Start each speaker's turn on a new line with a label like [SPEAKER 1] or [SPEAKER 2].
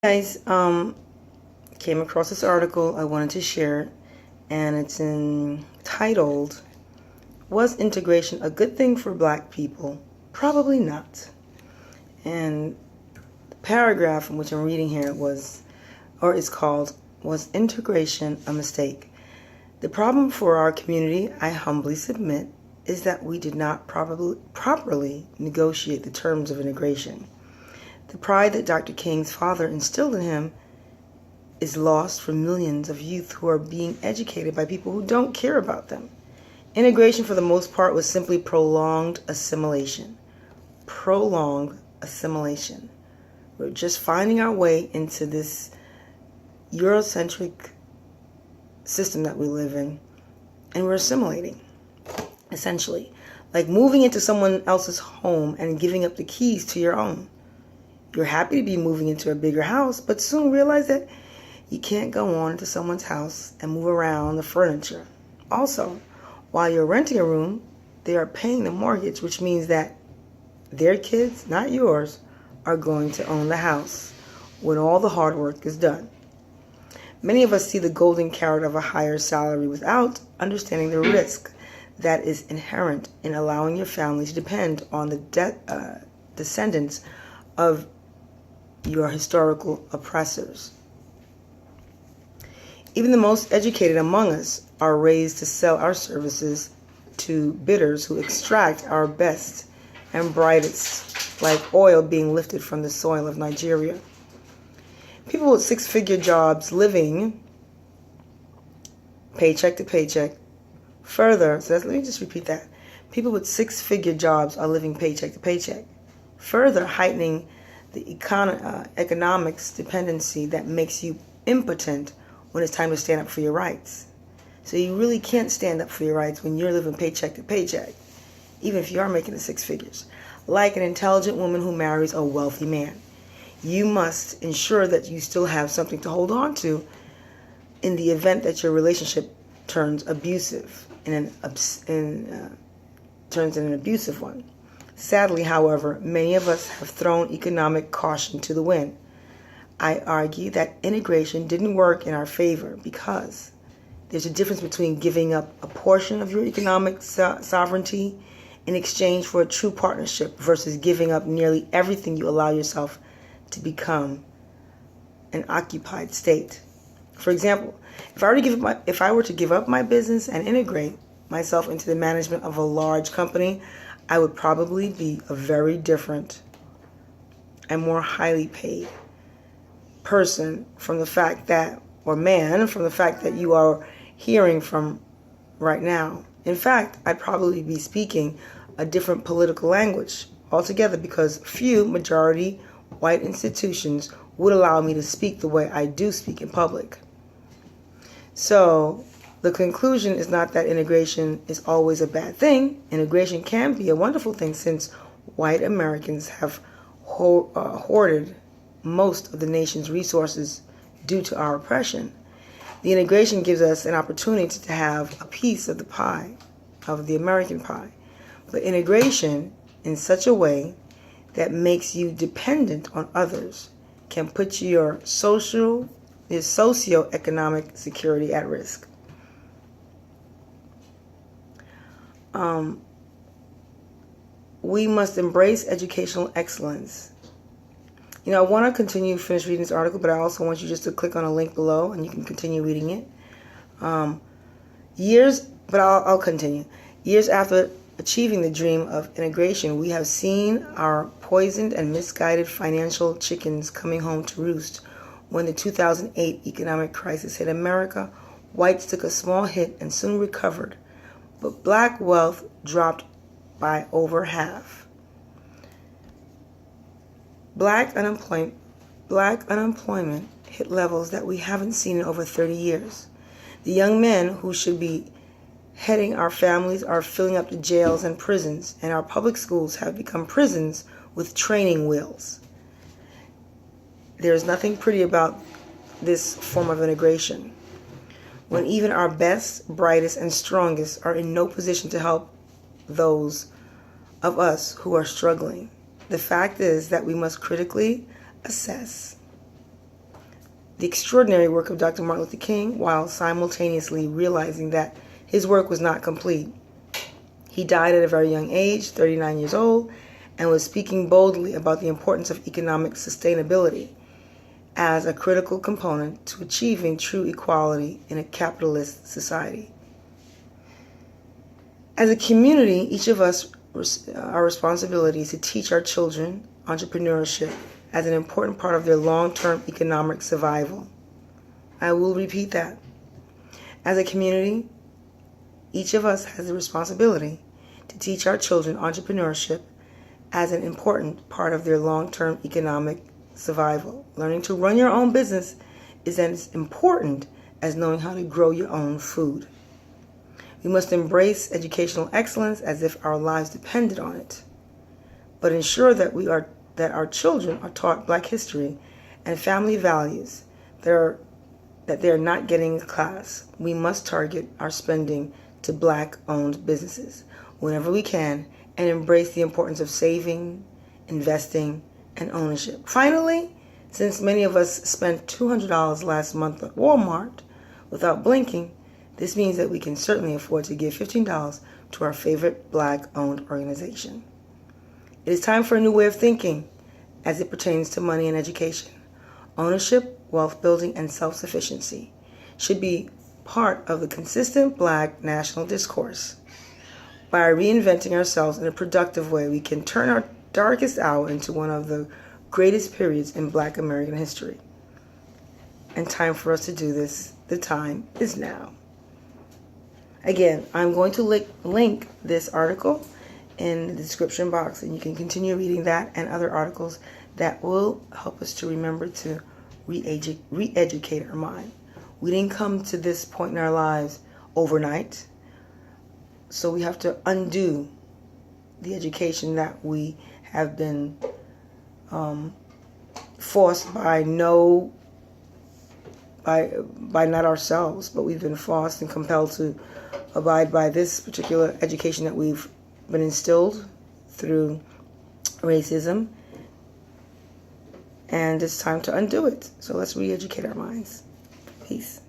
[SPEAKER 1] Guys, came across this article I wanted to share, and it's entitled, "Was Integration a Good Thing for Black People? Probably Not." And the paragraph in which I'm reading here is called, "Was Integration a Mistake?" The problem for our community, I humbly submit, is that we did not properly negotiate the terms of integration. The pride that Dr. King's father instilled in him is lost for millions of youth who are being educated by people who don't care about them. Integration, for the most part, was simply prolonged assimilation. Prolonged assimilation. We're just finding our way into this Eurocentric system that we live in, and we're assimilating, essentially. Like moving into someone else's home and giving up the keys to your own. You're happy to be moving into a bigger house, but soon realize that you can't go on into someone's house and move around the furniture. Also, while you're renting a room, they are paying the mortgage, which means that their kids, not yours, are going to own the house when all the hard work is done. Many of us see the golden carrot of a higher salary without understanding the risk that is inherent in allowing your family to depend on the descendants of your historical oppressors. Even the most educated among us are raised to sell our services to bidders who extract our best and brightest, like oil being lifted from the soil of Nigeria. People with six-figure jobs living paycheck to paycheck. Let me just repeat that. People with six-figure jobs are living paycheck to paycheck, further heightening the economics dependency that makes you impotent when it's time to stand up for your rights. So you really can't stand up for your rights when you're living paycheck to paycheck, even if you are making the six figures. Like an intelligent woman who marries a wealthy man, you must ensure that you still have something to hold on to in the event that your relationship turns abusive, turns in an abusive one. Sadly, however, many of us have thrown economic caution to the wind. I argue that integration didn't work in our favor because there's a difference between giving up a portion of your economic sovereignty in exchange for a true partnership versus giving up nearly everything you allow yourself to become an occupied state. For example, if I were to give up my business and integrate myself into the management of a large company, I would probably be a very different and more highly paid person from the fact that you are hearing from right now. In fact, I'd probably be speaking a different political language altogether because few majority white institutions would allow me to speak the way I do speak in public. So, the conclusion is not that integration is always a bad thing. Integration can be a wonderful thing since white Americans have hoarded most of the nation's resources due to our oppression. The integration gives us an opportunity to have a piece of the pie, of the American pie. But integration in such a way that makes you dependent on others can put your socioeconomic security at risk. We must embrace educational excellence. I want to finish reading this article, but I also want you just to click on a link below and you can continue reading it. I'll continue. Years after achieving the dream of integration, we have seen our poisoned and misguided financial chickens coming home to roost. When the 2008 economic crisis hit America, whites took a small hit and soon recovered, but black wealth dropped by over half. Black unemployment hit levels that we haven't seen in over 30 years. The young men who should be heading our families are filling up the jails and prisons, and our public schools have become prisons with training wheels. There is nothing pretty about this form of integration, when even our best, brightest, and strongest are in no position to help those of us who are struggling. The fact is that we must critically assess the extraordinary work of Dr. Martin Luther King while simultaneously realizing that his work was not complete. He died at a very young age, 39 years old, and was speaking boldly about the importance of economic sustainability as a critical component to achieving true equality in a capitalist society. As a community, each of us, our responsibility is to teach our children entrepreneurship as an important part of their long-term economic survival. I will repeat that. As a community, each of us has the responsibility to teach our children entrepreneurship as an important part of their long-term economic survival. Learning to run your own business is as important as knowing how to grow your own food. We must embrace educational excellence as if our lives depended on it, but ensure that our children are taught Black history and family values that they are not getting in class. We must target our spending to Black-owned businesses whenever we can and embrace the importance of saving, investing, and ownership. Finally, since many of us spent $200 last month at Walmart without blinking, this means that we can certainly afford to give $15 to our favorite Black-owned organization. It is time for a new way of thinking as it pertains to money and education. Ownership, wealth building, and self-sufficiency should be part of the consistent Black national discourse. By reinventing ourselves in a productive way, we can turn our darkest hour into one of the greatest periods in Black American history. And time for us to do this. The time is now. Again, I'm going to link this article in the description box, and you can continue reading that and other articles that will help us to remember to re-educate our mind. We didn't come to this point in our lives overnight, so we have to undo the education that we have been forced by not ourselves, but we've been forced and compelled to abide by this particular education that we've been instilled through racism, and it's time to undo it. So let's re-educate our minds. Peace.